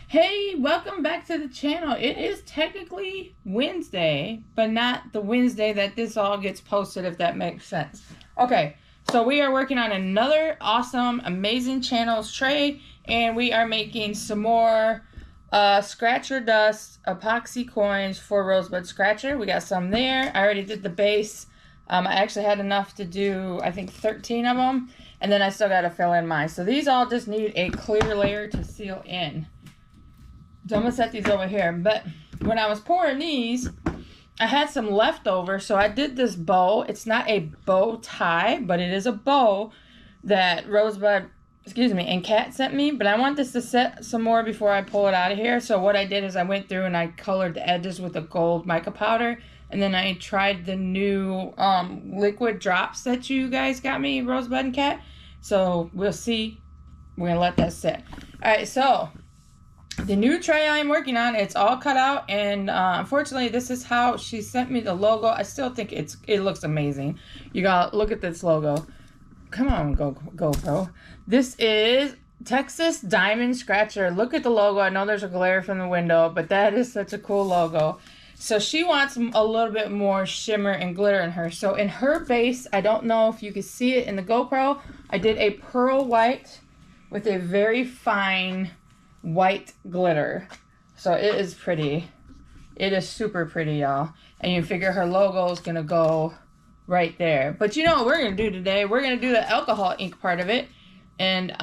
Hey, welcome back to the channel. It is technically Wednesday, but not the Wednesday that this all gets posted, if that makes sense. Okay, so we are working on another awesome, amazing channels tray, and we are making some more Scratcher Dust epoxy coins for Rosebud Scratcher. We got some there. I already did the base. I actually had enough to do, I think, 13 of them, and then I still got to fill in mine. So these all just need a clear layer to seal in. So I'm going to set these over here. But when I was pouring these, I had some leftover. So I did this bow. It's not a bow tie, but it is a bow that Rosebud, and Kat sent me. But I want this to set some more before I pull it out of here. So what I did is I went through and I colored the edges with a gold mica powder. And then I tried the new liquid drops that you guys got me, Rosebud and Kat. So we'll see. We're going to let that sit. All right, so the new tray I'm working on, it's all cut out, and unfortunately this is how she sent me the logo. I still think it looks amazing. You gotta look at this logo. Come on, GoPro. This is Texas Diamond Scratcher. Look at the logo. I know there's a glare from the window, but that is such a cool logo. So she wants a little bit more shimmer and glitter in her. So in her base, I don't know if you can see it in the GoPro, I did a pearl white with a very fine white glitter. So it is pretty. It is super pretty, y'all. And you figure her logo is gonna go right there. But you know what we're gonna do today? We're gonna do the alcohol ink part of it. And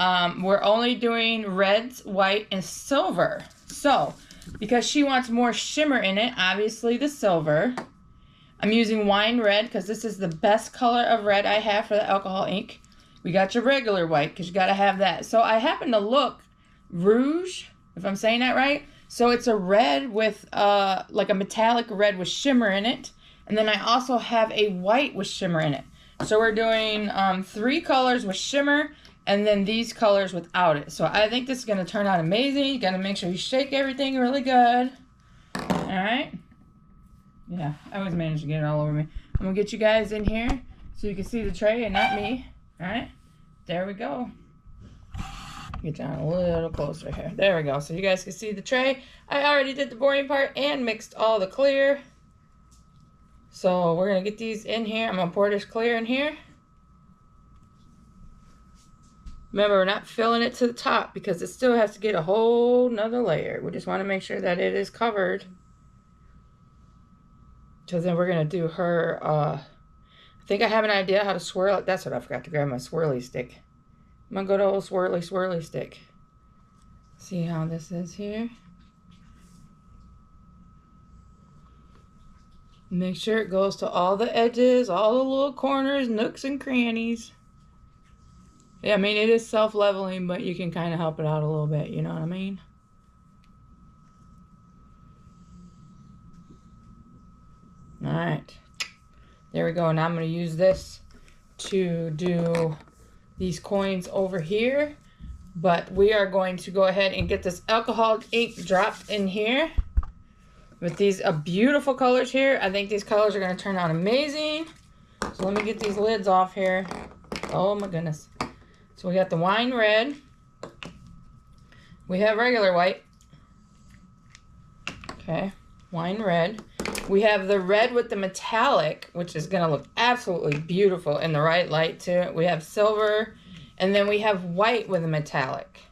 we're only doing reds, white, and silver. So because she wants more shimmer in it, obviously the silver. I'm using wine red because this is the best color of red I have for the alcohol ink. We got your regular white because you gotta have that. So I happen to look Rouge, if I'm saying that right. So it's a red with like a metallic red with shimmer in it, and then I also have a white with shimmer in it. So we're doing 3 colors with shimmer, and then these colors without it. So I think this is going to turn out amazing. You got to make sure you shake everything really good. All right. Yeah, I always manage to get it all over me. I'm gonna get you guys in here so you can see the tray and not me. All right, there we go. Get down a little closer here. There we go. So you guys can see the tray. I already did the boring part and mixed all the clear. So we're going to get these in here. I'm going to pour this clear in here. Remember, we're not filling it to the top because it still has to get a whole nother layer. We just want to make sure that it is covered. So then we're going to do her, I think I have an idea how to swirl it. That's what I forgot to grab my swirly stick. My good old swirly stick. See how this is here. Make sure it goes to all the edges, all the little corners, nooks and crannies. Yeah, I mean, it is self-leveling, but you can kind of help it out a little bit, you know what I mean? All right. There we go. Now I'm going to use this to do these coins over here, but we are going to go ahead and get this alcohol ink dropped in here with these beautiful colors here. I think these colors are going to turn out amazing. So let me get these lids off here. Oh my goodness. So we got the wine red, we have regular white, okay, wine red. We have the red with the metallic, which is going to look absolutely beautiful in the right light too. We have silver, and then we have white with a metallic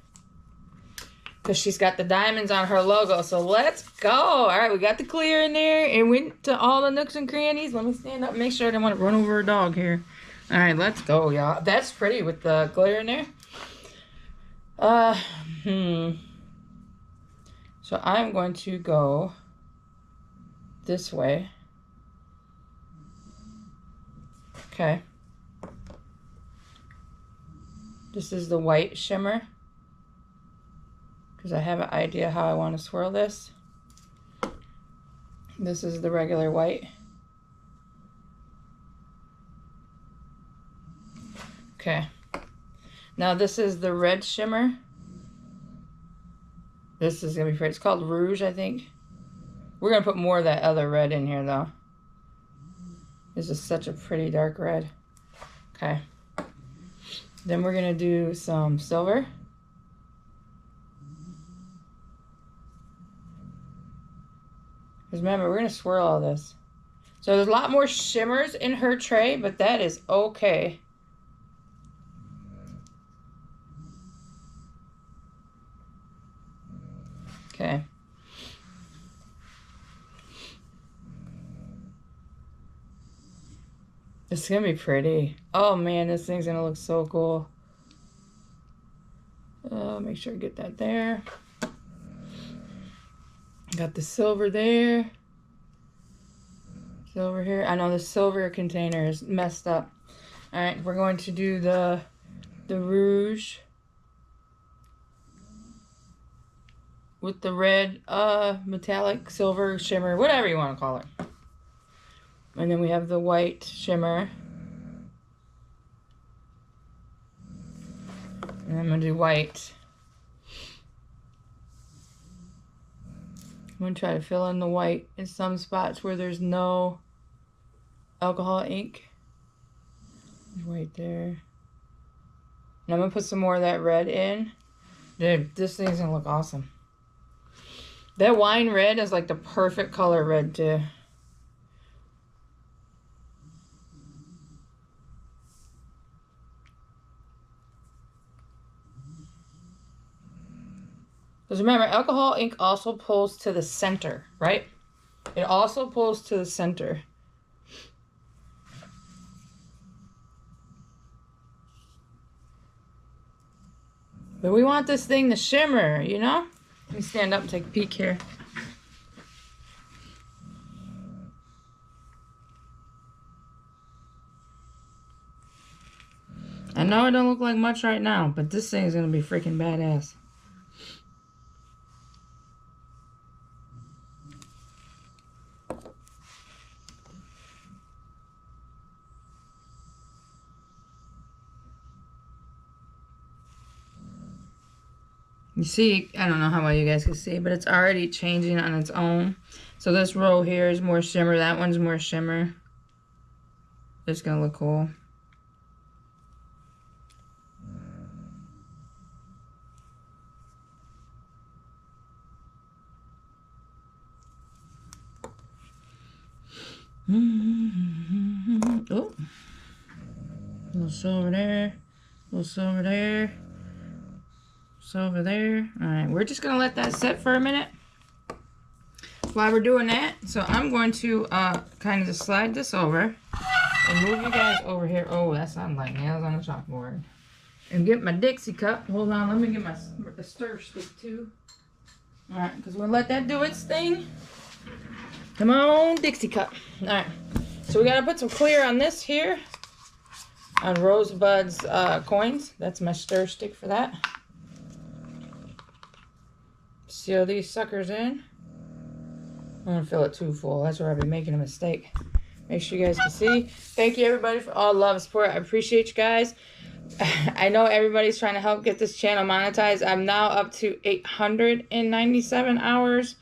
because she's got the diamonds on her logo. So let's go. All right, we got the clear in there and went to all the nooks and crannies. Let me stand up and make sure I don't want to run over a dog here. All right, let's go, y'all. That's pretty with the glitter in there. So I'm going to go this way. Okay. This is the white shimmer because I have an idea how I want to swirl this. This is the regular white. Okay. Now this is the red shimmer. This is going to be pretty. It's called Rouge, I think. We're going to put more of that other red in here, though. This is such a pretty dark red. Okay. Then we're going to do some silver. Because remember, we're going to swirl all this. So there's a lot more shimmers in her tray, but that is okay. Okay. It's going to be pretty. Oh man, this thing's going to look so cool. Make sure I get that there. Got the silver there. Silver here. I know the silver container is messed up. Alright, we're going to do the rouge with the red metallic silver shimmer, whatever you want to call it. And then we have the white shimmer. And I'm going to do white. I'm going to try to fill in the white in some spots where there's no alcohol ink. There's white there. And I'm going to put some more of that red in. Dude, this thing's going to look awesome. That wine red is like the perfect color red too. Because remember, alcohol ink also pulls to the center, right? It also pulls to the center. But we want this thing to shimmer, you know? Let me stand up and take a peek here. I know it don't look like much right now, but this thing is going to be freaking badass. You see, I don't know how well you guys can see, but it's already changing on its own. So this row here is more shimmer. That one's more shimmer. It's going to look cool. Oh. A little silver there. A little silver there. Over there. Alright, we're just going to let that sit for a minute while we're doing that. So I'm going to kind of just slide this over and move you guys over here. Oh, that sounds like nails on a chalkboard. And get my Dixie cup. Hold on, let me get my stir stick too. Alright, because we'll let that do its thing. Come on, Dixie cup. Alright, so we got to put some clear on this here. On Rosebud's coins. That's my stir stick for that. Seal these suckers in. I'm going to fill it too full. That's where I've been making a mistake. Make sure you guys can see. Thank you everybody for all love and support. I appreciate you guys. I know everybody's trying to help get this channel monetized. I'm now up to 897 hours.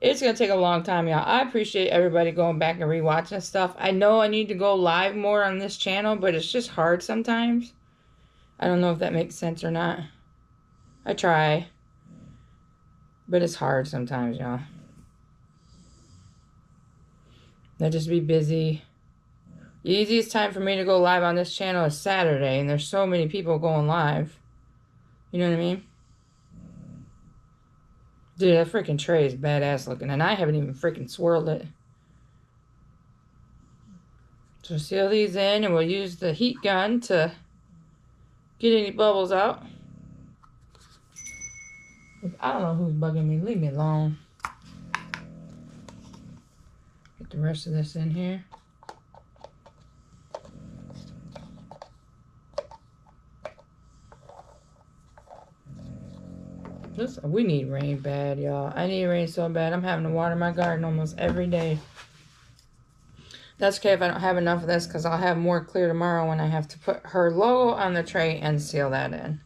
It's going to take a long time, y'all. I appreciate everybody going back and rewatching stuff. I know I need to go live more on this channel, but it's just hard sometimes. I don't know if that makes sense or not. I try. But it's hard sometimes, y'all. I just be busy. The easiest time for me to go live on this channel is Saturday, and there's so many people going live. You know what I mean? Dude, that freaking tray is badass looking, and I haven't even freaking swirled it. So seal these in, and we'll use the heat gun to get any bubbles out. I don't know who's bugging me. Leave me alone. Get the rest of this in here. We need rain bad, y'all. I need rain so bad. I'm having to water my garden almost every day. That's okay if I don't have enough of this, because I'll have more clear tomorrow when I have to put her logo on the tray and seal that in.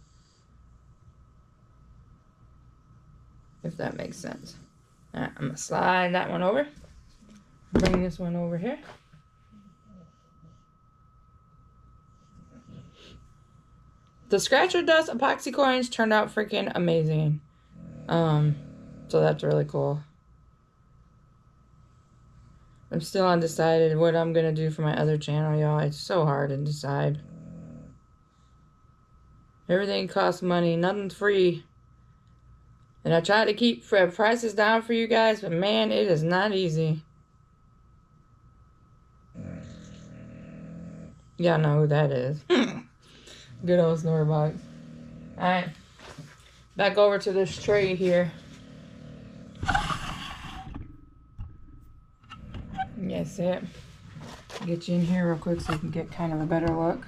If that makes sense. Alright, I'm going to slide that one over. Bring this one over here. The Scratcher Dust epoxy coins turned out freaking amazing. So that's really cool. I'm still undecided what I'm gonna do for my other channel, y'all. It's so hard to decide. Everything costs money. Nothing's free. And I try to keep prices down for you guys, but man, it is not easy. Y'all know who that is. Good old Snorbox. Alright. Back over to this tray here. Yes, it. Get you in here real quick so you can get kind of a better look.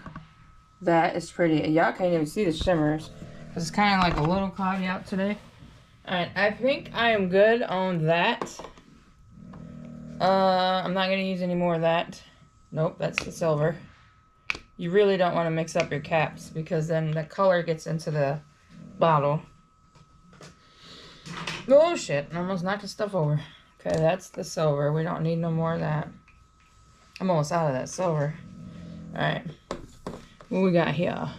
That is pretty. Y'all can't even see the shimmers. It's kind of like a little cloudy out today. Alright, I think I am good on that. I'm not going to use any more of that. Nope, that's the silver. You really don't want to mix up your caps because then the color gets into the bottle. Oh shit, I almost knocked the stuff over. Okay, that's the silver. We don't need no more of that. I'm almost out of that silver. Alright. What we got here?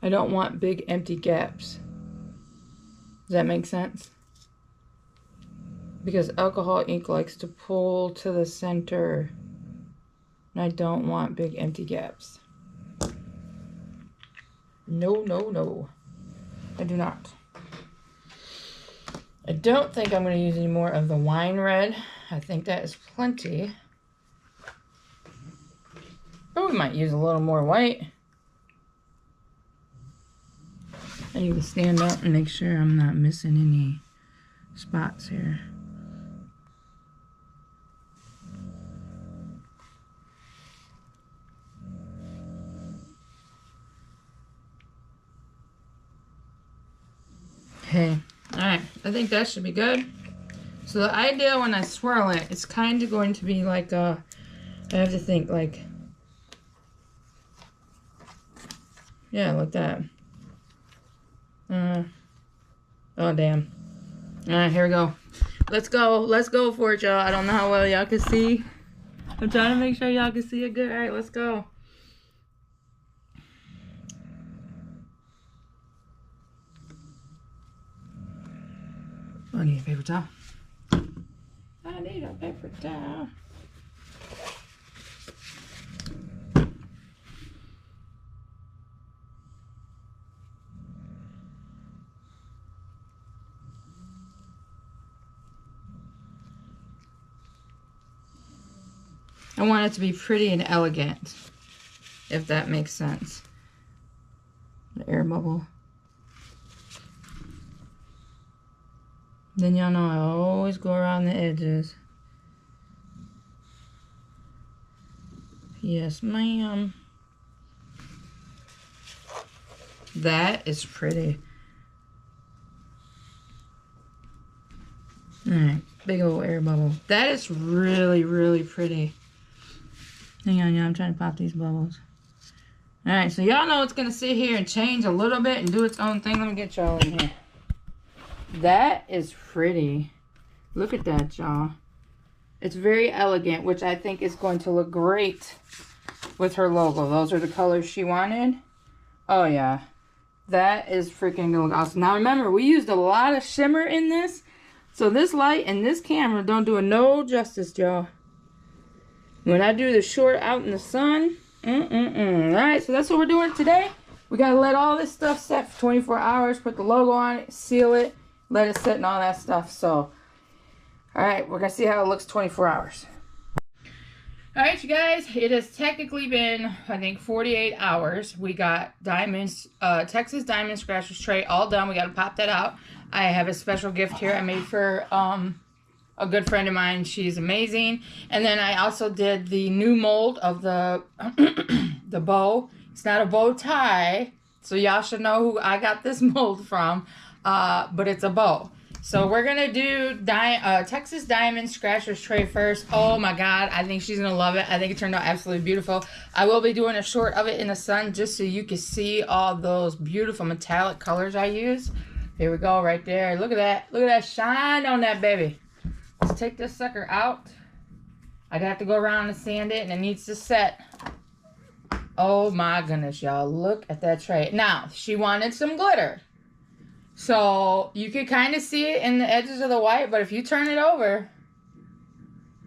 I don't want big empty gaps. Does that make sense? Because alcohol ink likes to pull to the center. And I don't want big empty gaps. No, no, no. I do not. I don't think I'm going to use any more of the wine red. I think that is plenty. But we might use a little more white. I need to stand up and make sure I'm not missing any spots here. Okay, alright, I think that should be good. So the idea when I swirl it, it's kind of going to be like I have to think like, yeah, like that. Oh damn. Alright, here we go. Let's go for it, y'all. I don't know how well y'all can see. I'm trying to make sure y'all can see it good. Alright, let's go. I need a paper towel. I need a paper towel. I want it to be pretty and elegant, if that makes sense. The air bubble. Then y'all know I always go around the edges. Yes, ma'am. That is pretty. Alright, big old air bubble. That is really, really pretty. Hang on, y'all, I'm trying to pop these bubbles. Alright, so y'all know it's going to sit here and change a little bit and do its own thing. Let me get y'all in here. That is pretty. Look at that, y'all. It's very elegant, which I think is going to look great with her logo. Those are the colors she wanted. Oh, yeah. That is freaking gonna look awesome. Now, remember, we used a lot of shimmer in this. So this light and this camera don't do it no justice, y'all. When I do the short out in the sun, Alright, so that's what we're doing today. We gotta let all this stuff set for 24 hours, put the logo on it, seal it, let it sit and all that stuff. So, alright, we're gonna see how it looks 24 hours. Alright, you guys, it has technically been, I think, 48 hours. We got diamonds, Texas Diamond Scratchers tray all done. We gotta pop that out. I have a special gift here I made for a good friend of mine. She's amazing. And then I also did the new mold of the the bow. It's not a bow tie, so y'all should know who I got this mold from, but it's a bow. So we're gonna do Texas Diamond Scratchers tray first. Oh my god, I think she's gonna love it. I think it turned out absolutely beautiful. I will be doing a short of it in the sun just so you can see all those beautiful metallic colors I use. Here we go, right there. Look at that. Look at that shine on that baby. Let's take this sucker out. I'd have to go around and sand it, and it needs to set. Oh my goodness, y'all. Look at that tray. Now, she wanted some glitter. So you could kind of see it in the edges of the white, but if you turn it over,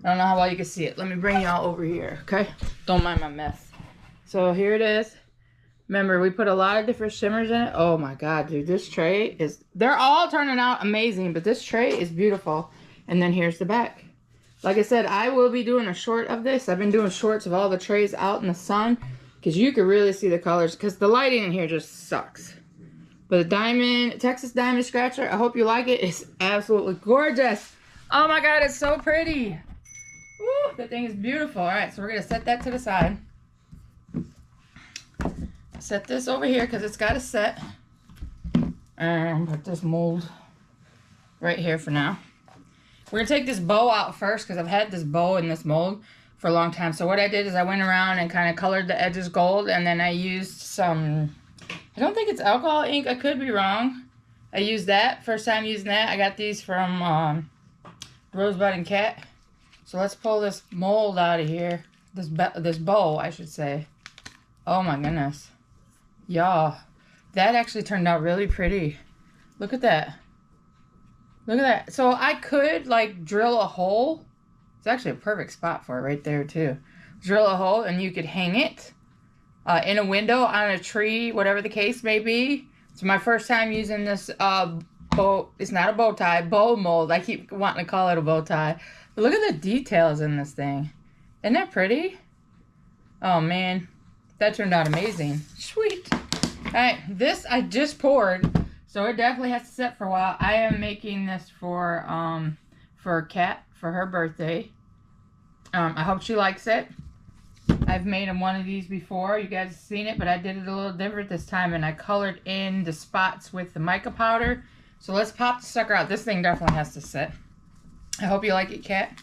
I don't know how well you can see it. Let me bring y'all over here, okay? Don't mind my mess. So here it is. Remember, we put a lot of different shimmers in it. Oh my God, dude, this tray is, they're all turning out amazing, but this tray is beautiful. And then here's the back. Like I said, I will be doing a short of this. I've been doing shorts of all the trays out in the sun because you can really see the colors because the lighting in here just sucks. But the Texas Diamond Scratcher, I hope you like it. It's absolutely gorgeous. Oh my God, it's so pretty. Woo, that thing is beautiful. All right, so we're gonna set that to the side. Set this over here because it's got to set. And put this mold right here for now. We're going to take this bow out first because I've had this bow in this mold for a long time. So what I did is I went around and kind of colored the edges gold, and then I used some, I don't think it's alcohol ink. I could be wrong. I used that. First time using that. I got these from Rosebud and Cat. So let's pull this mold out of here. This bow, I should say. Oh my goodness. Y'all, that actually turned out really pretty. Look at that. Look at that. So I could like drill a hole. It's actually a perfect spot for it right there too. Drill a hole and you could hang it in a window, on a tree, whatever the case may be. It's my first time using this bow. It's not a bow tie, bow mold. I keep wanting to call it a bow tie. But look at the details in this thing. Isn't that pretty? Oh man, that turned out amazing. Sweet. All right, this I just poured. So it definitely has to set for a while. I am making this for Kat for her birthday. I hope she likes it. I've made one of these before. You guys have seen it, but I did it a little different this time, and I colored in the spots with the mica powder. So let's pop the sucker out. This thing definitely has to set. I hope you like it, Kat.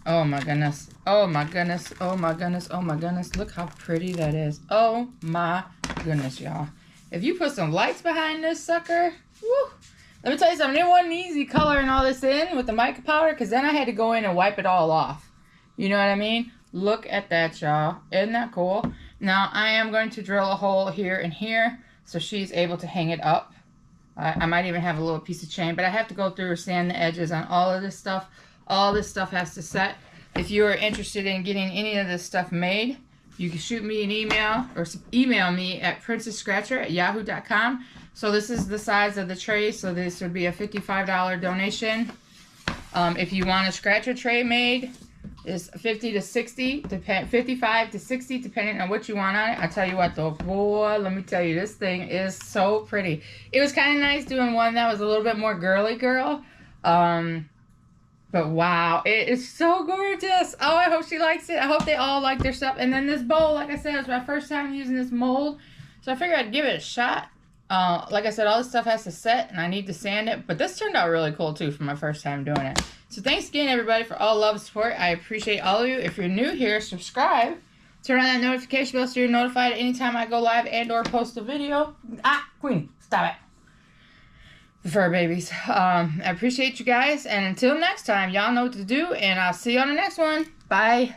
Oh my goodness. Oh my goodness. Oh my goodness. Oh my goodness. Look how pretty that is. Oh my goodness, y'all. If you put some lights behind this sucker, woo, let me tell you something. It wasn't easy coloring all this in with the mica powder because then I had to go in and wipe it all off. You know what I mean? Look at that, y'all. Isn't that cool? Now, I am going to drill a hole here and here so she's able to hang it up. I might even have a little piece of chain, but I have to go through and sand the edges on all of this stuff. All this stuff has to set. If you are interested in getting any of this stuff made, you can shoot me an email or email me at princessscratcher@yahoo.com. So this is the size of the tray. So this would be a $55 donation. If you want a scratcher tray made, it's 50 to 60, 55 to 60, depending on what you want on it. I tell you what though, boy, let me tell you, this thing is so pretty. It was kind of nice doing one that was a little bit more girly girl. But wow, it is so gorgeous. Oh, I hope she likes it. I hope they all like their stuff. And then this bowl, like I said, it was my first time using this mold. So I figured I'd give it a shot. Like I said, all this stuff has to set and I need to sand it. But this turned out really cool too for my first time doing it. So thanks again, everybody, for all love and support. I appreciate all of you. If you're new here, subscribe. Turn on that notification bell so you're notified anytime I go live and or post a video. Ah, Queen, stop it. The fur babies. I appreciate you guys. And until next time, y'all know what to do. And I'll see you on the next one. Bye.